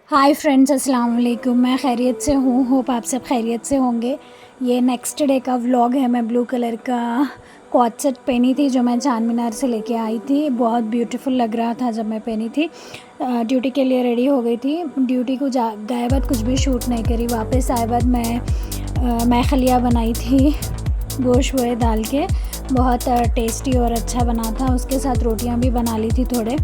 Hi friends, अस्सलाम वालेकुम। मैं खैरियत से हूँ, होप आप सब खैरियत से होंगे। ये नेक्स्ट डे का व्लॉग है। मैं ब्लू कलर का क्वाड सेट पहनी थी जो मैं चार मीनार से लेके आई थी। बहुत ब्यूटीफुल लग रहा था जब मैं पहनी थी। ड्यूटी के लिए रेडी हो गई थी। ड्यूटी को गए बाद कुछ भी शूट नहीं करी। वापस आए बाद मैं खलिया बनाई थी गोश्त वो डाल के। बहुत टेस्टी और अच्छा बना था। उसके साथ रोटियाँ भी बना ली थी थोड़े।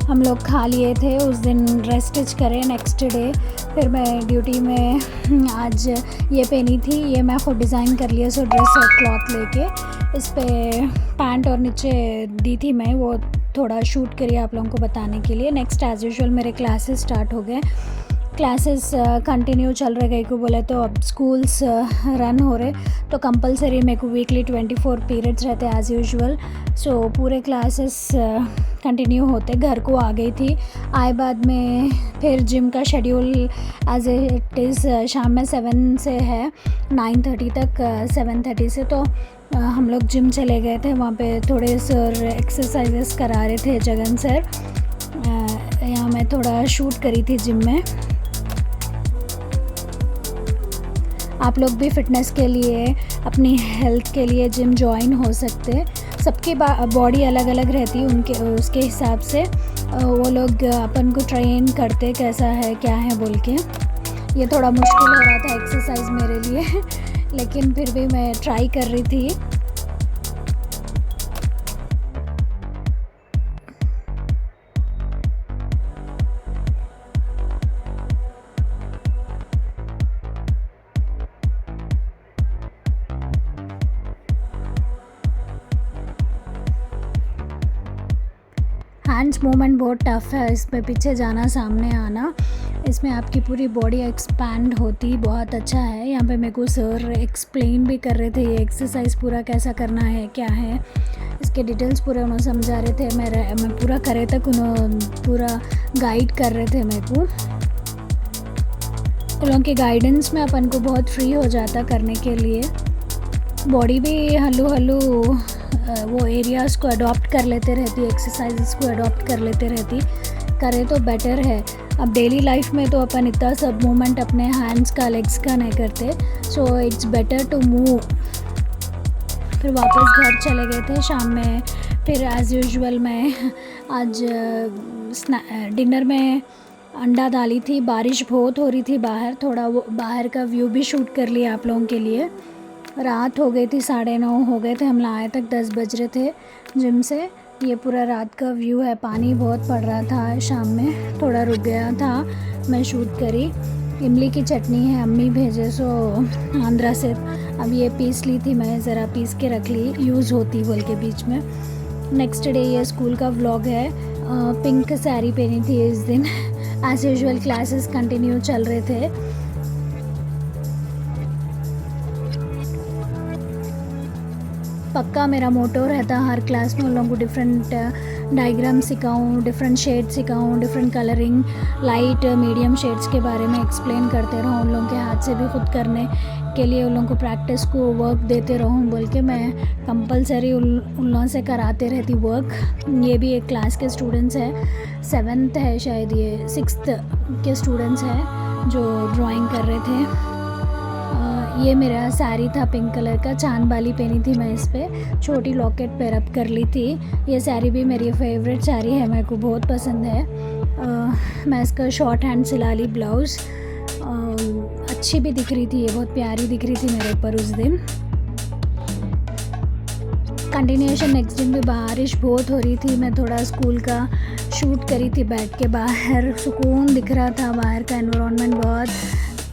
हम लोग खा लिए थे। उस दिन ड्रेस स्टिच करे नेक्स्ट डे। फिर मैं ड्यूटी में आज ये पहनी थी। ये मैं खुद डिज़ाइन कर लिया सो ड्रेस और क्लॉथ लेके इस पे पैंट और नीचे दी थी मैं। वो थोड़ा शूट करिए आप लोगों को बताने के लिए। नेक्स्ट एज़ यूजुअल मेरे क्लासेस स्टार्ट हो गए। क्लासेस कंटिन्यू चल रहे। कहीं को बोले तो अब स्कूल्स रन हो रहे तो कंपलसरी मेरे को वीकली 24 पीरियड्स रहते एज़ यूजुअल। सो पूरे क्लासेस कंटिन्यू होते। घर को आ गई थी। आए बाद में फिर जिम का शेड्यूल एज इट इज़ शाम में 7 से है 9:30 तक। 7:30 से तो हम लोग जिम चले गए थे। वहाँ पे थोड़े सर एक्सरसाइजेस करा रहे थे, जगन सर। यहाँ मैं थोड़ा शूट करी थी जिम में। आप लोग भी फ़िटनेस के लिए, अपनी हेल्थ के लिए जिम जॉइन हो सकते। सबकी बॉडी अलग अलग रहती है, उनके उसके हिसाब से वो लोग अपन को ट्रेन करते कैसा है क्या है बोल के। ये थोड़ा मुश्किल हो रहा था एक्सरसाइज मेरे लिए लेकिन फिर भी मैं ट्राई कर रही थी। हैंड्स मूवमेंट बहुत टफ़ है। इसमें पीछे जाना, सामने आना, इसमें आपकी पूरी बॉडी एक्सपैंड होती। बहुत अच्छा है। यहाँ पे मेरे को सर एक्सप्लेन भी कर रहे थे ये एक्सरसाइज पूरा कैसा करना है क्या है, इसके डिटेल्स पूरे उन्होंने समझा रहे थे। मैं पूरा करे तक उन्होंने पूरा गाइड कर रहे थे मेरे को। उन लोगों के गाइडेंस में अपन को बहुत फ्री हो जाता करने के लिए। बॉडी भी हल्लू हल्लू वो एरियाज़ को अडॉप्ट कर लेते रहती, एक्सरसाइजेस को अडॉप्ट कर लेते रहती। करे तो बेटर है। अब डेली लाइफ में तो अपन इतना सब मूवमेंट अपने हैंड्स का, लेग्स का नहीं करते। So it's better to move. फिर वापस घर चले गए थे शाम में। फिर एज़ यूजुअल मैं आज डिनर में अंडा डाली थी। बारिश बहुत हो रही थी बाहर। थोड़ा वो बाहर का व्यू भी शूट कर लिया आप लोगों के लिए। रात हो गई थी, 9:30 हो गए थे। हम आए तक 10 बज रहे थे जिम से। ये पूरा रात का व्यू है। पानी बहुत पड़ रहा था शाम में, थोड़ा रुक गया था। मैं शूट करी। इमली की चटनी है, अम्मी भेजे सो आंध्रा से। अब ये पीस ली थी मैं, ज़रा पीस के रख ली, यूज़ होती बोल के बीच में। नेक्स्ट डे ये स्कूल का व्लॉग है। पिंक साड़ी पहनी थी इस दिन। एज़ यूजुअल क्लासेस कंटिन्यू चल रहे थे। पक्का मेरा मोटो रहता हर क्लास में उन लोगों को डिफरेंट डायग्राम सिखाऊं, डिफरेंट शेड सिखाऊं, different colouring, light medium shades के बारे में एक्सप्लेन करते रहूं। उन लोगों के हाथ से भी खुद करने के लिए उन लोगों को प्रैक्टिस को वर्क देते रहूं बोल के मैं कंपलसरी उन लोगों से कराते रहती वर्क। ये भी एक क्लास के स्टूडेंट्स है, 7th है शायद, ये 6th के स्टूडेंट्स हैं जो ड्राइंग कर रहे थे। ये मेरा साड़ी था पिंक कलर का, चांद वाली पहनी थी मैं। इस पे छोटी लॉकेट पेयर अप कर ली थी। ये साड़ी भी मेरी फेवरेट साड़ी है, मेरे को बहुत पसंद है। मैं इसका शॉर्ट हैंड सिला ली ब्लाउज़। अच्छी भी दिख रही थी, ये बहुत प्यारी दिख रही थी मेरे ऊपर उस दिन। कंटिन्यूएशन नेक्स्ट दिन भी बारिश बहुत हो रही थी। मैं थोड़ा स्कूल का शूट करी थी बैठ के। बाहर सुकून दिख रहा था, बाहर का एनवायरनमेंट बहुत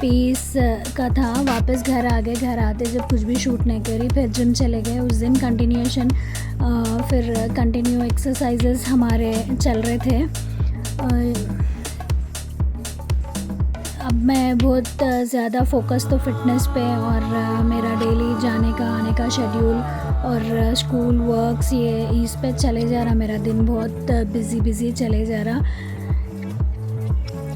पीस का था। वापस घर आ गए। घर आते जब कुछ भी शूट नहीं करी, फिर जिम चले गए। उस दिन कंटिन्यूएशन फिर कंटिन्यू एक्सरसाइजेस हमारे चल रहे थे। अब मैं बहुत ज़्यादा फोकस तो फिटनेस पे और मेरा डेली जाने का आने का शेड्यूल और स्कूल वर्क्स ये इस पे चले जा रहा। मेरा दिन बहुत बिज़ी चले जा रहा।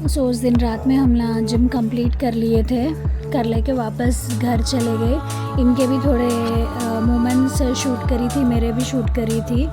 सो उस दिन रात में हम ना जिम कंप्लीट कर लिए थे। कर लेके वापस घर चले गए। इनके भी थोड़े मूवमेंट शूट करी थी, मेरे भी शूट करी थी।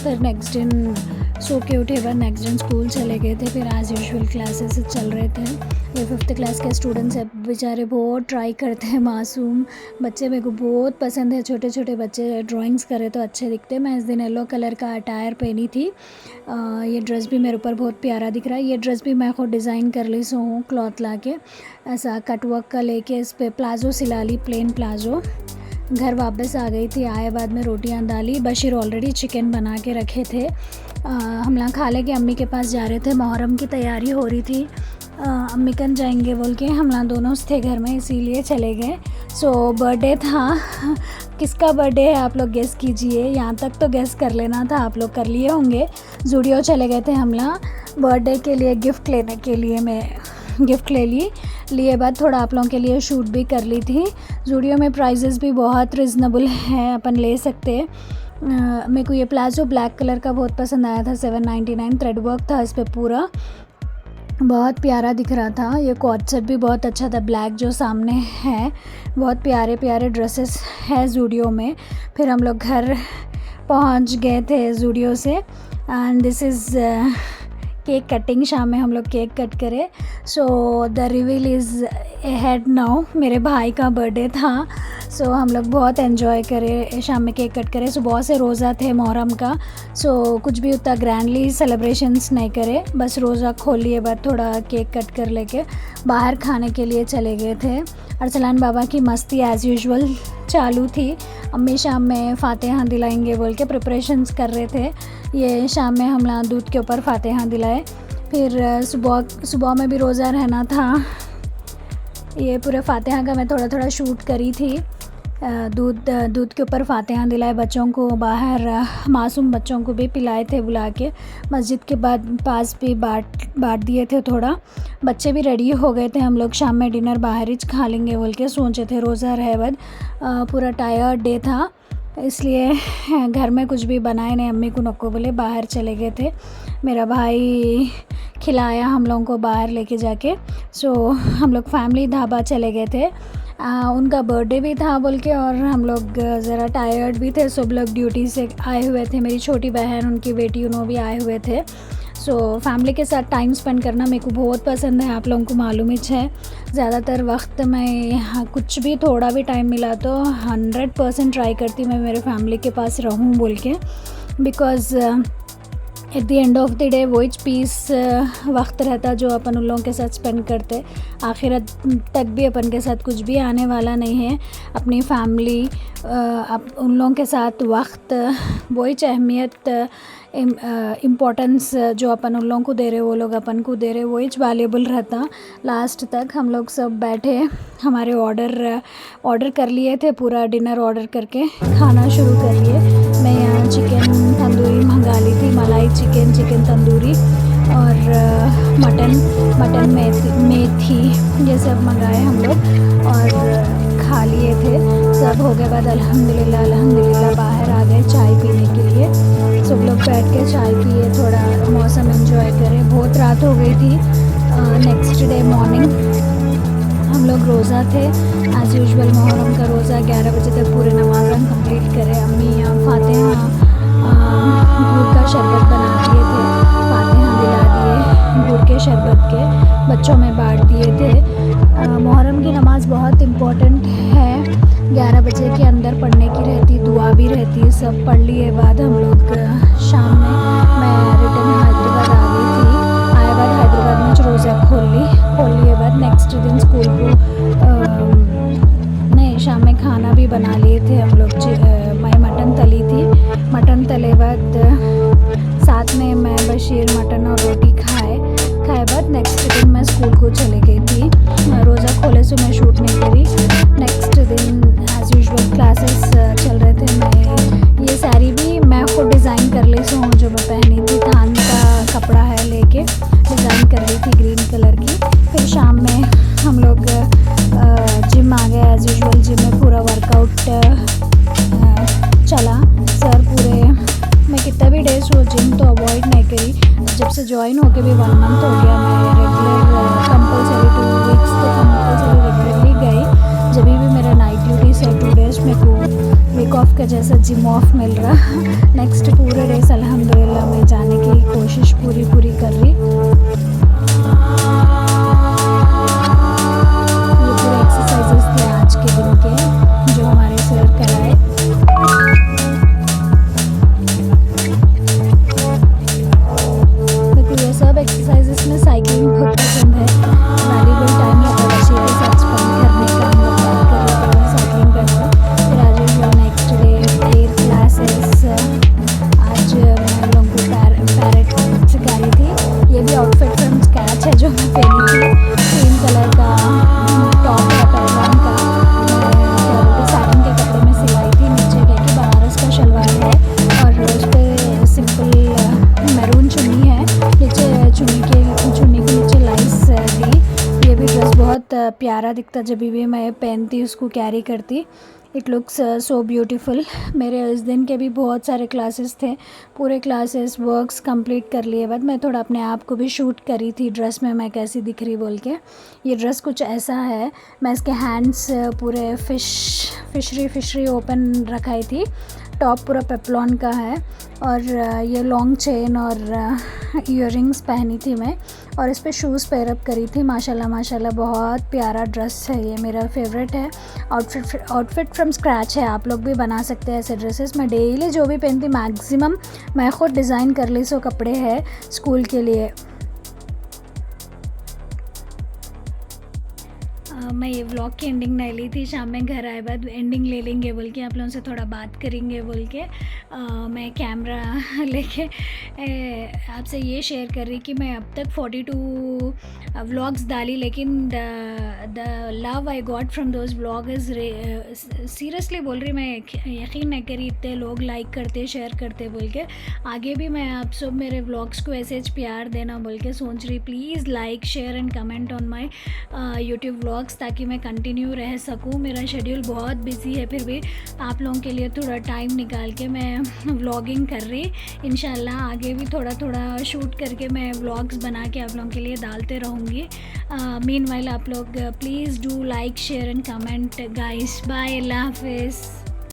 फिर नेक्स्ट दिन सो के उठे बाद नेक्स्ट दिन स्कूल चले गए थे। फिर एज़ यूजुअल क्लासेस चल रहे थे। ये 5th क्लास के स्टूडेंट्स हैं, बेचारे बहुत ट्राई करते हैं, मासूम बच्चे मेरे को बहुत पसंद है। छोटे छोटे बच्चे ड्राइंग्स करे तो अच्छे दिखते हैं। मैं इस दिन येलो कलर का अटायर पहनी थी। ये ड्रेस भी मेरे ऊपर बहुत प्यारा दिख रहा है। ये ड्रेस भी मैं खुद डिज़ाइन कर ली सो हूँ, क्लॉथ ला के ऐसा कट वर्क का लेके इस पर प्लाज़ो सिला ली, प्लेन प्लाज़ो। घर वापस आ गई थी, आए बाद में रोटियां डाली। बशीर ऑलरेडी चिकन बना के रखे थे। हम लोग खाले के अम्मी के पास जा रहे थे, मुहर्रम की तैयारी हो रही थी। अम्मी कन जाएंगे बोल के हम लोग दोनों थे घर में, इसीलिए चले गए। सो बर्थडे था। किसका बर्थडे है आप लोग गेस कीजिए। यहाँ तक तो गेस कर लेना था, आप लोग कर लिए होंगे। ज़ूडियो चले गए थे हम लोग बर्थडे के लिए गिफ्ट लेने के लिए। मैं गिफ्ट लिए बाद थोड़ा आप लोगों के लिए शूट भी कर ली थी। ज़ूडियो में प्राइजेस भी बहुत रिजनेबल है, अपन ले सकते हैं। मेरे को ये प्लाज़ो ब्लैक कलर का बहुत पसंद आया था, 799 थ्रेड वर्क था इस पर पूरा, बहुत प्यारा दिख रहा था। ये कॉट सेट भी बहुत अच्छा था, ब्लैक जो सामने है। बहुत प्यारे प्यारे ड्रेसेस है ज़ूडियो में। फिर हम लोग घर पहुंच गए थे ज़ूडियो से। And this is cake cutting. शाम में हम लोग केक कट करे। So the reveal is ahead now. मेरे भाई का बर्थडे था, सो हम लोग बहुत एंजॉय करे, शाम में केक कट करे। सुबह से रोज़ा थे मुहर्रम का, सो कुछ भी उतना ग्रैंडली सेलिब्रेशंस नहीं करे, बस रोज़ा खोल लिए बाद थोड़ा केक कट कर लेके बाहर खाने के लिए चले गए थे। अरसलान बाबा की मस्ती एज़ यूजुअल चालू थी। अम्मी शाम में फ़ातिहा दिलाएंगे बोल के प्रिपरेशंस कर रहे थे। ये शाम में हम लोग दूध के ऊपर फ़ातिहा दिलाए। फिर सुबह में भी रोज़ा रहना था। ये पूरे फ़ातिहा का मैं थोड़ा थोड़ा शूट करी थी। दूध के ऊपर फ़ातिहा दिलाए बच्चों को, बाहर मासूम बच्चों को भी पिलाए थे बुला के। मस्जिद के पास भी बांट दिए थे थोड़ा। बच्चे भी रेडी हो गए थे। हम लोग शाम में डिनर बाहर ही खा लेंगे बोल के सोचे थे। रोज़ा रहे बाद पूरा टायर्ड डे था, इसलिए घर में कुछ भी बनाए नहीं। अम्मी को नको बोले बाहर चले गए थे। मेरा भाई खिलाया हम लोगों को बाहर लेके जाके। सो हम लोग फैमिली ढाबा चले गए थे। उनका बर्थडे भी था बोल के, और हम लोग ज़रा टायर्ड भी थे। सब लोग ड्यूटी से आए हुए थे। मेरी छोटी बहन, उनकी बेटी, उन्होंने भी आए हुए थे। सो फैमिली के साथ टाइम स्पेंड करना मेरे को बहुत पसंद है, आप लोगों को मालूम ही है। ज़्यादातर वक्त मैं यहाँ कुछ भी थोड़ा भी टाइम मिला तो 100% ट्राई करती मैं मेरे फैमिली के पास रहूँ बोल के, because at the end of the day वही पीस वक्त रहता जो अपन उन लोगों के साथ स्पेंड करते। आखिरत तक भी अपन के साथ कुछ भी आने वाला नहीं है। अपनी फैमिली उन लोगों के साथ वक्त, वही अहमियत, इम्पोर्टेंस जो अपन उन लोगों को दे रहे वो लोग अपन को दे रहे, वही वैल्यूबल रहता। लास्ट तक हम लोग सब बैठे, हमारे ऑर्डर कर लिए थे, पूरा डिनर ऑर्डर करके खाना शुरू कर लिए। मैं यहाँ चिकन तंदूरी मंगा ली थी, मलाई चिकन तंदूरी, और मटन मेथी ये सब मंगाए हम लोग और खा लिए थे। सब हो गए बाद अल्हम्दुलिल्लाह बाहर आ गए चाय पीने के लिए। सब लोग बैठ के चाय पिए, थोड़ा मौसम एंजॉय करें। बहुत रात हो गई थी। नेक्स्ट डे मॉर्निंग हम लोग रोज़ा थे एज़ यूजुअल। मुहर्रम का रोज़ा 11 बजे तक पूरे नमाज़ कंप्लीट करे। अम्मी फ़ातिहा गुड़ का शरबत बना दिए थे, फ़ातिहा दिला दिए गुड़ के शरबत के, बच्चों में बांट दिए थे। मुहर्रम की नमाज़ बहुत इम्पोर्टेंट है, 11 बजे के अंदर पढ़ने की रहती, दुआ भी रहती। सब पढ़ लिए बाद हम लोग शाम में मैं रिटर्न हैदराबाद आ गई थी। आए बाद हैदराबाद में रोज़ा खोल लिए बाद नेक्स्ट दिन स्कूल को नहीं, शाम में खाना भी बना लिए थे हम लोग। मैं मटन तली थी, मटन तले बाद साथ में मैं बशीर मटन और रोटी खाए बाद नेक्स्ट दिन मैं स्कूल को चले गई थी। रोज़ा खोले से मैं शूट नहीं ज्वाइन होके भी 1 मंथ हो गया। मैं रेगुलर कंपलसरी 2 वीक्स तो कंपलसरी रेगुलरली गई। जब भी मेरा नाइट ड्यूटी से 2 डेज़ में को वीक ऑफ का जैसा जिम ऑफ मिल रहा, नेक्स्ट पूरे डेज अल्हम्दुलिल्लाह मैं जाने की कोशिश पूरी कर रही। ये पूरे एक्सरसाइजेस थे आज के दिन के जो हमारे सर कराए। सब एक्सरसाइजेस में साइकिलिंग बहुत पसंद है। वैल्यूबल टाइम लगता है बच्चे के साथ स्पेंड करने का। हम लोग बात कर रहे थे, मैं साइकिलिंग करता। फिर आज नेक्स्ट डे एयर क्लासेस। आज मैं लोगों को पैरेट सिखा रही थी। ये भी आउटफिट फ्रॉम स्क्रैच है जो मैं पहनी थी। क्रीम कलर का टॉप है पैरवान का। क्या बोलते साटन के कपड़े में सिलाई थी। नीचे देखिए बनारस का शलवार है और उस पर सिंपल मैरून चुन्नी है। नीचे चुन्नी के नीचे लाइस दी। ये भी ड्रेस बहुत प्यारा दिखता जब भी मैं पहनती उसको कैरी करती। It looks so beautiful. मेरे इस दिन के भी बहुत सारे क्लासेस थे। पूरे क्लासेस वर्क्स कंप्लीट कर लिए बाद मैं थोड़ा अपने आप को भी शूट करी थी ड्रेस में मैं कैसी दिख रही बोल के। ये ड्रेस कुछ ऐसा है। मैं इसके हैंड्स पूरे फिशरी ओपन रखाई थी। टॉप पूरा पेप्लॉन का है और ये लॉन्ग चेन और इयररिंग्स पहनी थी मैं और इस पे शूज़ पेयरअप करी थी। माशाल्लाह बहुत प्यारा ड्रेस है। ये मेरा फेवरेट है। आउटफिट फ्रॉम स्क्रैच है। आप लोग भी बना सकते हैं ऐसे ड्रेसेस। मैं डेली जो भी पहनती मैक्सिमम मैं ख़ुद डिज़ाइन कर ली सो कपड़े हैं स्कूल के लिए। मैं ये व्लॉग की एंडिंग नहीं ली थी। शाम में घर आए बाद एंडिंग ले लेंगे बोल के आप लोगों से थोड़ा बात करेंगे बोल के मैं कैमरा लेके आपसे ये शेयर कर रही कि मैं अब तक 42 व्लॉग्स डाली लेकिन the love I got from those vlog is seriously बोल रही। मैं यकीन नहीं करी इतने लोग लाइक करते शेयर करते बोल के। आगे भी मैं आप सब मेरे व्लॉग्स को ऐसे प्यार देना बोल के सोच रही। Please like share and comment on my YouTube vlogs ताकि मैं कंटिन्यू रह सकूं। मेरा शेड्यूल बहुत बिजी है फिर भी आप लोगों के लिए थोड़ा टाइम निकाल के मैं व्लॉगिंग कर रही। इंशाल्लाह आगे भी थोड़ा शूट करके मैं व्लॉग्स बना के आप लोगों के लिए डालते रहूँगी। मीनवाइल आप लोग please do like share and comment guys. Bye, अल्लाह हाफिज़।